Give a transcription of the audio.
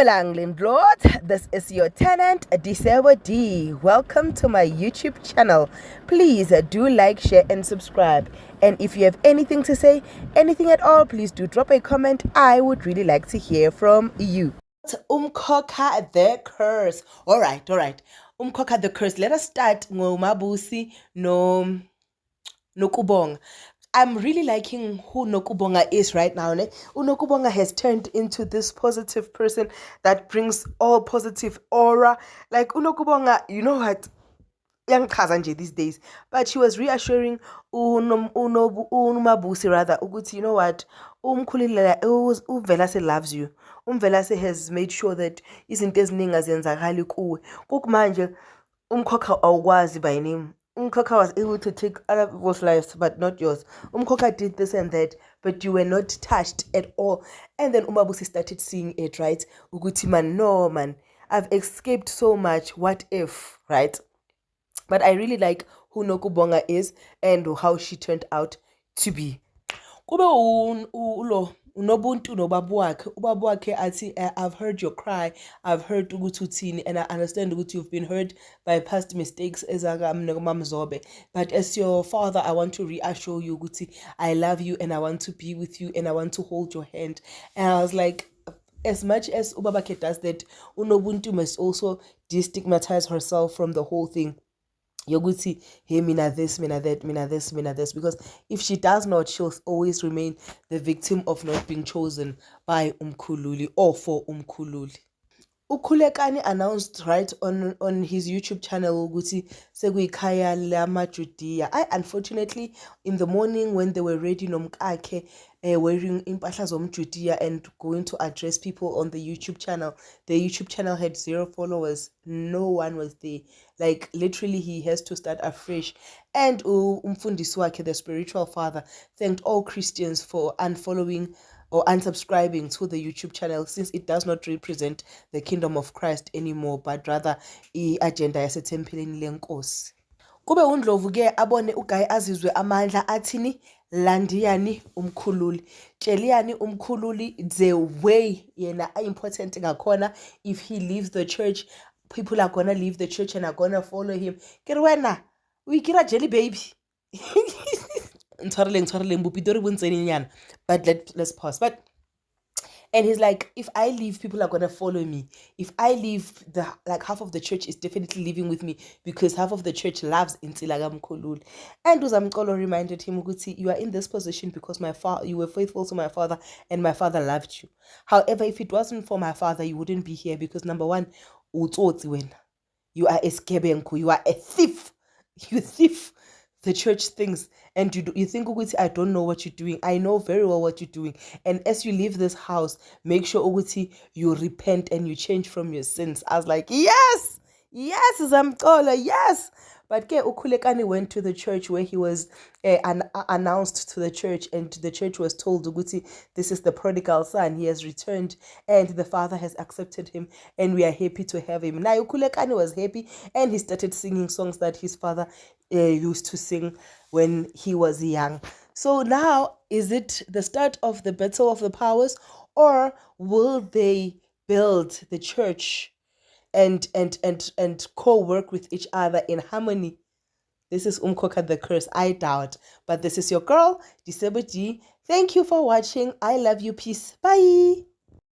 Dumelang Landlord, this is your tenant Disebo D. Welcome to my YouTube channel. Please do like, share and subscribe. And if you have anything to say, anything at all, please do drop a comment. I would really like to hear from you. Umkhokha the curse. All right. Umkhokha the curse. Let us start ngoMabusi no Kubonga. I'm really liking who Nokubonga is right now. Nokubonga has turned into this positive person that brings all positive aura. Like Nokubonga, you know what? Young Kazanje these days. But she was reassuring Unumabusi rather. Uguti, you know what? Uvelase loves you. Velase has made sure that izinto eziningi azenzakali kuwe. Kokumanje umkhokha awukwazi by name. Umkhokha was able to take other people's lives, but not yours. Umkhokha did this and that, but you were not touched at all. And then Umabusi started seeing it, right? Uguti man, no man, I've escaped so much. What if, right? But I really like who Nokubonga is and how she turned out to be. Kube unobuntu nobabu wakhe. Ubabu wakhe athi, I've heard your cry, I've heard ukuthi uthini, and I understand ukuthi you've been hurt by past mistakes but as your father I want to reassure you ukuthi I love you and I want to be with you and I want to hold your hand. And I was like, as much as Ubabake does that, unobuntu must also destigmatize herself from the whole thing. Yoguti, hey, mina this, mina that, mina this, mina this. Because if she does not, she'll always remain the victim of not being chosen by Umkhululi or for Umkhululi. Ukhulekani announced right on his YouTube channel ukuthi sekuyikhaya lamaJudiya. Unfortunately, in the morning when they were ready nomkakhe wearing impahla zomJudiya and going to address people on the YouTube channel, the YouTube channel had 0 followers. No one was there. Like literally he has to start afresh. And umfundisi wakhe, the spiritual father, thanked all Christians for unfollowing or unsubscribing to the YouTube channel since it does not represent the kingdom of Christ anymore, but rather i-agenda yasetempeleni lenkosi. Kube uNdlovu ke abone uGaye azizwe amandla athini landiyani umkhululi tsheliani umkhululi the way yena important ngakhona. If he leaves the church, people are gonna leave the church and are gonna follow him. Ke re wena o ikira jelly baby. But let's pause. But and he's like, if I leave, people are gonna follow me. If I leave, half of the church is definitely living with me because half of the church loves Intilaga Mkolul. And Uzamkolo reminded him, you are in this position because you were faithful to my father and my father loved you. However, if it wasn't for my father, you wouldn't be here because number one, you are a skebenku, you are a thief. You thief the church things, and you think Uguti, I don't know what you're doing. I know very well what you're doing. And as you leave this house, make sure Uguti, you repent and you change from your sins. I was like, yes, Zamtola, yes. But Ukhulekani went to the church where he was announced to the church, and the church was told, Uguti, this is the prodigal son. He has returned and the father has accepted him and we are happy to have him. Now Ukhulekani was happy and he started singing songs that his father used to sing when he was young. So now, is it the start of the battle of the powers, or will they build the church and co-work with each other in harmony? This is Umkhokha the curse. I doubt. But this is your girl, Disebo G. Thank you for watching. I love you. Peace. Bye.